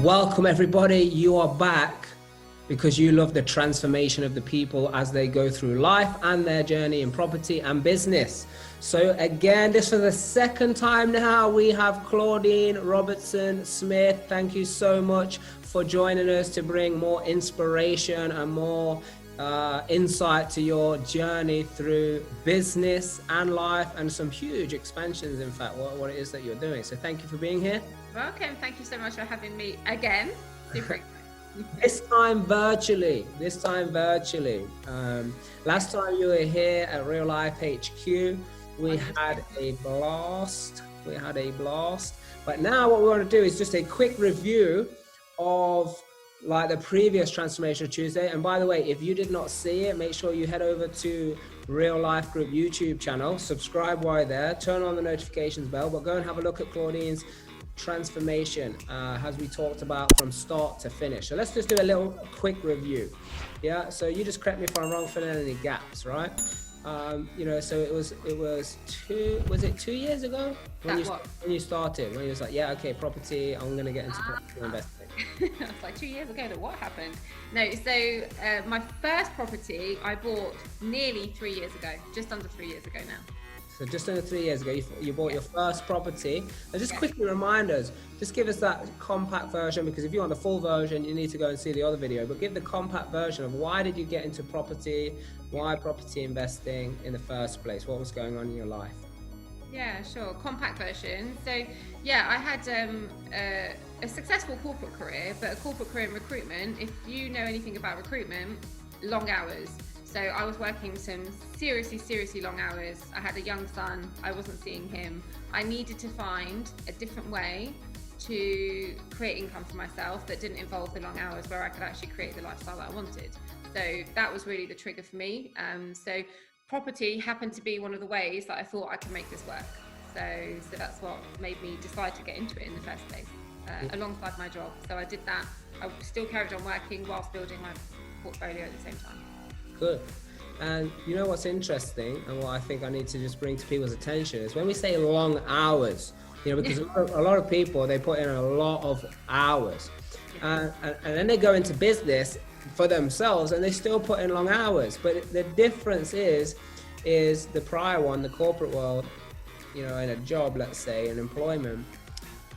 Welcome everybody, you are back because you love the transformation of the people as they go through life and their journey in property and business. So again, this for the second time now, we have Claudine Robertson Smith. Thank you so much for joining us to bring more inspiration and more insight to your journey through business and life and some huge expansions, in fact, what it is that you're doing. So thank you for being here. Welcome. Thank you so much for having me again. Super This time virtually. Last time you were here at Real Life HQ, we had a blast. But now what we want to do is just a quick review of like the previous Transformation Tuesday. And by the way, if you did not see it, make sure you head over to Real Life Group YouTube channel, subscribe while there, turn on the notifications bell, but go and have a look at Claudine's transformation as we talked about from start to finish. So let's just do a little quick review. Yeah, so you just correct me if I'm wrong, fill in any gaps, right? So it was 2 years ago when you started, when you was like, yeah, okay, property, I'm gonna get into property investing. It's like 2 years ago that what happened? No, so my first property I bought nearly 3 years ago, just under 3 years ago now. So just under 3 years ago, you bought your first property. And just quickly remind us, just give us that compact version, because if you want the full version, you need to go and see the other video, but give the compact version of why did you get into property, why property investing in the first place, what was going on in your life? Yeah, sure, compact version. So yeah, I had a successful corporate career, but a corporate career in recruitment, if you know anything about recruitment, long hours. So I was working some seriously long hours. I had a young son, I wasn't seeing him. I needed to find a different way to create income for myself that didn't involve the long hours, where I could actually create the lifestyle that I wanted. So that was really the trigger for me. So property happened to be one of the ways that I thought I could make this work. So that's what made me decide to get into it in the first place, alongside my job. So I did that. I still carried on working whilst building my portfolio at the same time. Good. And you know what's interesting, and what I think I need to just bring to people's attention, is when we say long hours, because a lot of people, they put in a lot of hours, and then they go into business for themselves and they still put in long hours. But the difference is the prior one, the corporate world, in a job, let's say, in employment.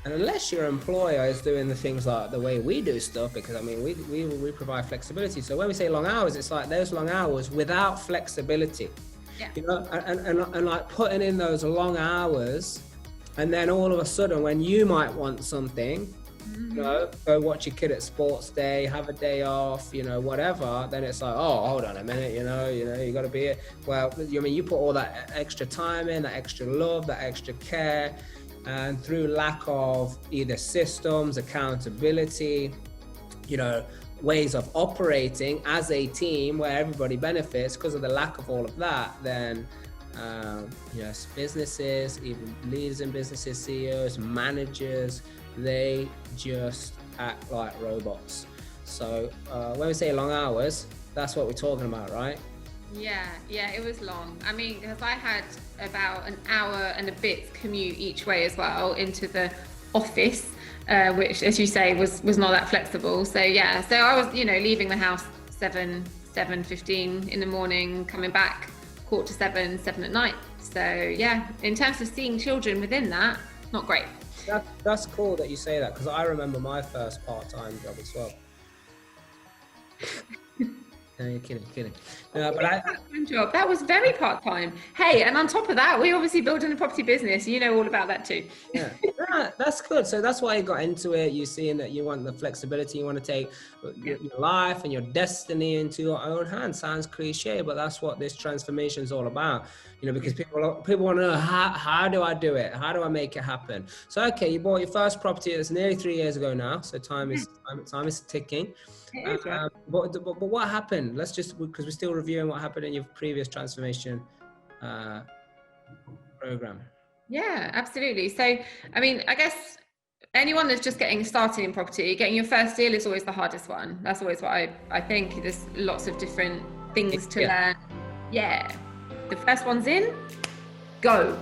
And unless your employer is doing the things like the way we do stuff, because I mean, we provide flexibility. So when we say long hours, it's like those long hours without flexibility, and like putting in those long hours, and then all of a sudden when you might want something, go watch your kid at sports day, have a day off, whatever, then it's like, oh, hold on a minute, you got to be it. Well, you put all that extra time in, that extra love, that extra care. And through lack of either systems, accountability, ways of operating as a team where everybody benefits, because of the lack of all of that, then businesses, even leaders in businesses, CEOs, managers, they just act like robots. So when we say long hours, that's what we're talking about, right? Yeah, it was long. I mean, because I had about an hour and a bit commute each way as well into the office, which, as you say, was not that flexible. So yeah, so I was, leaving the house 7:15 in the morning, coming back 6:45, 7 at night. So yeah, in terms of seeing children within that, not great. That's cool that you say that, because I remember my first part-time job as well. No, you're kidding. But part-time job. That was very part-time. Hey, and on top of that, we obviously building a property business. You know all about that too. Yeah, that's good. So that's why you got into it. You're seeing that you want the flexibility. You want to take your life and your destiny into your own hands. Sounds cliche, but that's what this transformation is all about. Because people want to know, how do I do it? How do I make it happen? So, okay, you bought your first property. It's nearly 3 years ago now. So time is ticking. But what happened? Let's just, because we're still reviewing what happened in your previous transformation program. Yeah, absolutely. So, I mean, I guess anyone that's just getting started in property, getting your first deal is always the hardest one. That's always what I think. There's lots of different things to learn. Yeah. The first one's in, go.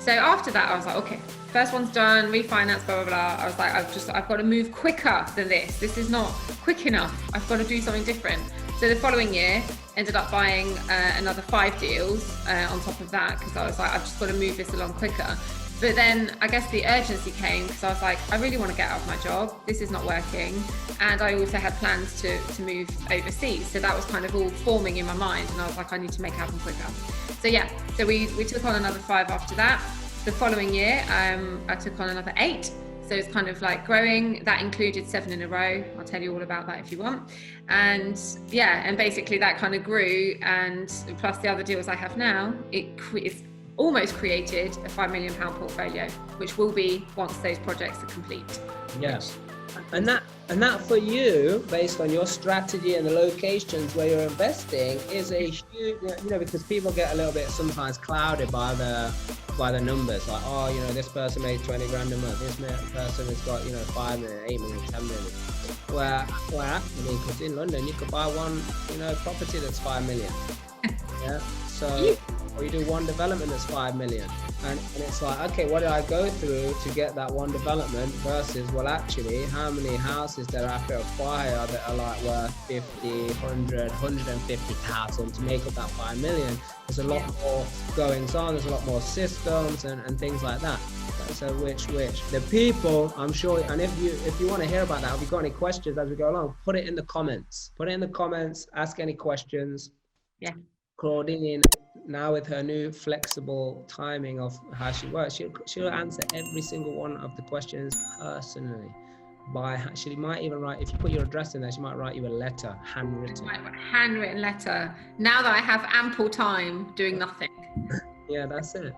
So after that, I was like, okay, first one's done, refinance, blah, blah, blah. I was like, I've got to move quicker than this. This is not quick enough. I've got to do something different. So the following year, ended up buying another 5 deals on top of that, because I was like, I've just got to move this along quicker. But then I guess the urgency came, because I was like, I really want to get out of my job. This is not working. And I also had plans to move overseas. So that was kind of all forming in my mind. And I was like, I need to make it happen quicker. So yeah, so we took on another 5 after that. The following year, I took on another 8. So it's kind of like growing. That included 7 in a row. I'll tell you all about that if you want. And yeah, and basically that kind of grew. And plus the other deals I have now, it's almost created a £5 million portfolio, which will be once those projects are complete. Yes. And that for you, based on your strategy and the locations where you're investing, is a huge, because people get a little bit sometimes clouded by the numbers, like, oh, this person made 20 grand a month, this person has got 5 million, 8 million, 10 million. Where actually, because in London you could buy one property that's 5 million. Yeah. So, or you do one development that's 5 million. And it's like, okay, what did I go through to get that one development versus, well, actually, how many houses did I have to acquire that are like worth 50, 100, 150,000 to make up that 5 million? There's a lot more goings on, there's a lot more systems and things like that. So which the people, I'm sure, and if you want to hear about that, if you've got any questions as we go along, put it in the comments. Ask any questions. Yeah. Claudine, now with her new flexible timing of how she works, she'll answer every single one of the questions personally. She might even write, if you put your address in there, she might write you a letter, handwritten letter. Now that I have ample time doing nothing. Yeah, that's it.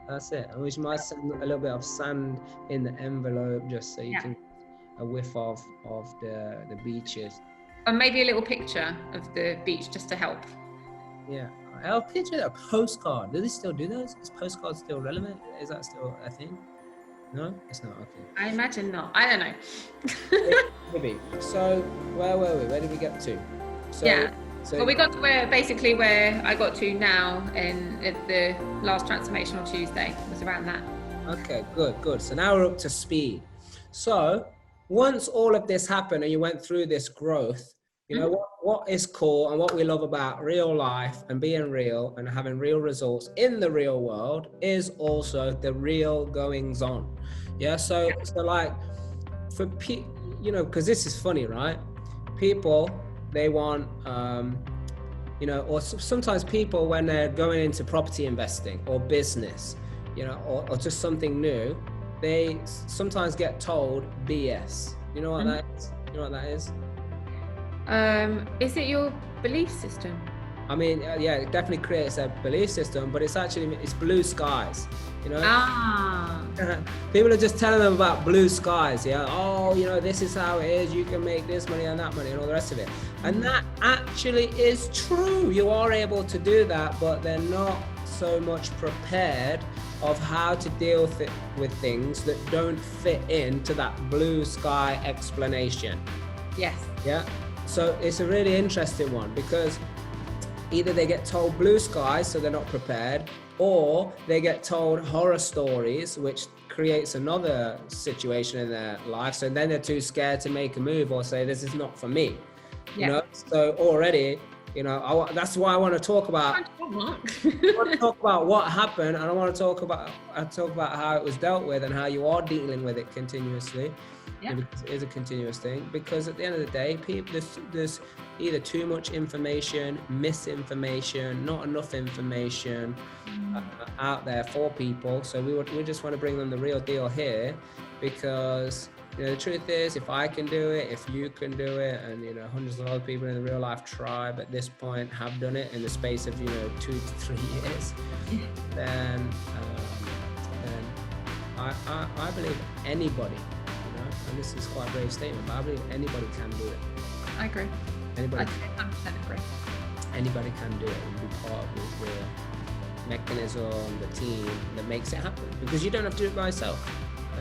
And we might send a little bit of sand in the envelope just so you can a whiff of the beaches. Or maybe a little picture of the beach just to help. Yeah. I'll picture a postcard. Do they still do those? Is postcards still relevant? Is that still a thing? No, it's not. Okay. I imagine not. I don't know. Maybe. So where were we? Where did we get to? Well, we got to where I got to now at the last Transformational Tuesday. It was around that. Okay, good. So now we're up to speed. So once all of this happened and you went through this growth, what is cool and what we love about real life and being real and having real results in the real world is also the real goings on. Yeah. So like for because this is funny, right? People, they want, or sometimes people when they're going into property investing or business, or just something new, they sometimes get told BS. You know what that is? You know what that is? Is it your belief system? I mean, yeah, it definitely creates a belief system, but it's blue skies, People are just telling them about blue skies, yeah. Oh, this is how it is. You can make this money and that money and all the rest of it. And that actually is true. You are able to do that, but they're not so much prepared of how to deal with things that don't fit into that blue sky explanation. Yes. Yeah. So it's a really interesting one because either they get told blue skies, so they're not prepared, or they get told horror stories, which creates another situation in their life. So then they're too scared to make a move or say, this is not for me. Yeah. So already, that's why I want to talk about. I want to talk about what happened, and I want to talk about how it was dealt with and how you are dealing with it continuously. Yeah. It is a continuous thing because at the end of the day, people, there's either too much information, misinformation, not enough information out there for people. So we just want to bring them the real deal here, because the truth is, if I can do it, if you can do it, and hundreds of other people in the real life tribe at this point have done it in the space of 2 to 3 years, then I believe anybody. And this is quite a brave statement, but I believe anybody can do it. I agree. Anybody. I 100% agree. Anybody can do it and be part of the mechanism, the team that makes it happen. Because you don't have to do it by yourself.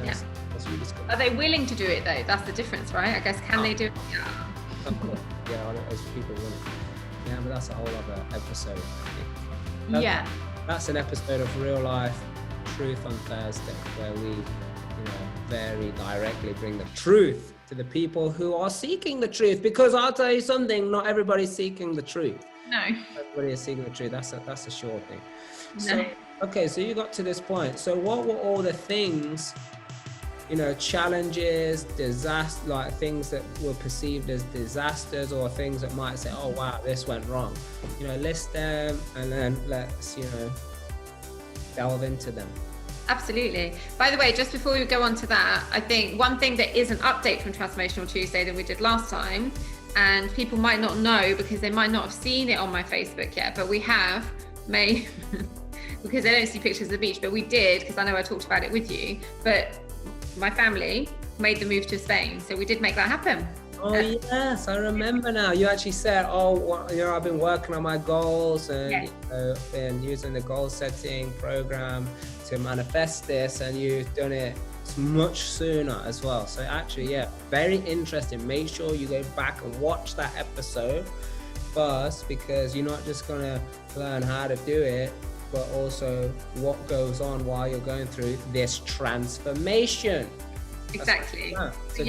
That's really good. Are they willing to do it though? That's the difference, right? I guess, can they do it? Yeah, as people willing. Yeah, but that's a whole other episode, I think. That's an episode of real life Truth on Thursday, where we, very directly bring the truth to the people who are seeking the truth. Because I'll tell you something, not everybody's seeking the truth. No. Everybody is seeking the truth. That's a sure thing. No. So, okay, so you got to this point. So what were all the things, challenges, disaster, like things that were perceived as disasters, or things that might say, oh wow, this went wrong? List them, and then let's, delve into them. Absolutely. By the way, just before we go on to that, I think one thing that is an update from Transformational Tuesday that we did last time, and people might not know because they might not have seen it on my Facebook yet, but we have made, because they don't see pictures of the beach, but we did, because I know I talked about it with you, but my family made the move to Spain. So we did make that happen. Oh yes, I remember now. You actually said, I've been working on my goals and been using the goal setting program to manifest this, and you've done it much sooner as well. So actually, very interesting. Make sure you go back and watch that episode first, because you're not just gonna learn how to do it, but also what goes on while you're going through this transformation. Exactly. So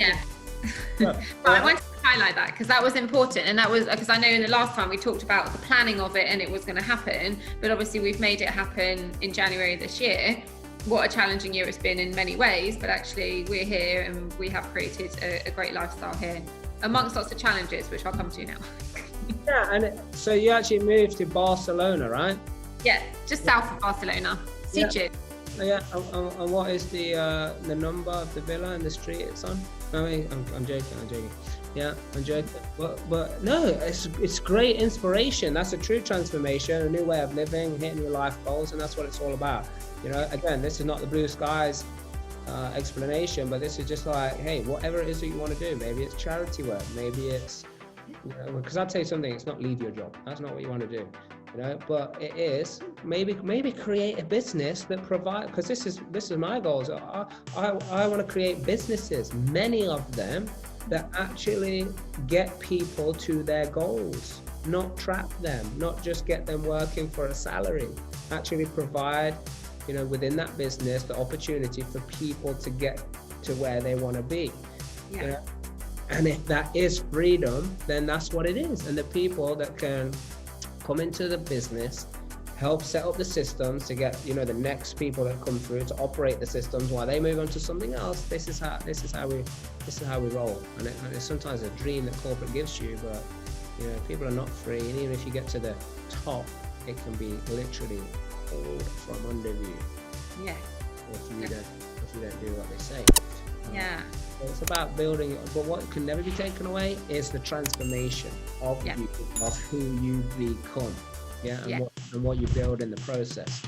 but I wanted to highlight that because that was important, and that was because I know in the last time we talked about the planning of it and it was going to happen, but obviously we've made it happen in January this year. What a challenging year it's been in many ways, but actually we're here and we have created a great lifestyle here amongst lots of challenges, which I'll come to now. So you actually moved to Barcelona, right? Yeah, just south of Barcelona. Sitges. Yeah, and what is the number of the villa and the street it's on? No, I'm joking. Yeah, I'm joking. But no, it's great inspiration. That's a true transformation, a new way of living, hitting your life goals, and that's what it's all about. Again, this is not the blue skies explanation, but this is just like, hey, whatever it is that you want to do. Maybe it's charity work. Maybe it's, because I'll tell you something. It's not leave your job. That's not what you want to do. But it is maybe create a business that provide, because this is my goals. I want to create businesses, many of them, that actually get people to their goals, not trap them, not just get them working for a salary, actually provide, within that business, the opportunity for people to get to where they want to be. And if that is freedom, then that's what it is. And the people that can come into the business, help set up the systems to get the next people that come through to operate the systems while they move on to something else. This is how we roll. And it's sometimes a dream that corporate gives you, but people are not free. And even if you get to the top, it can be literally pulled from under you. Yeah. If you don't do what they say. Yeah. It's about building, but what can never be taken away is the transformation of you, of who you become, and what you build in the process.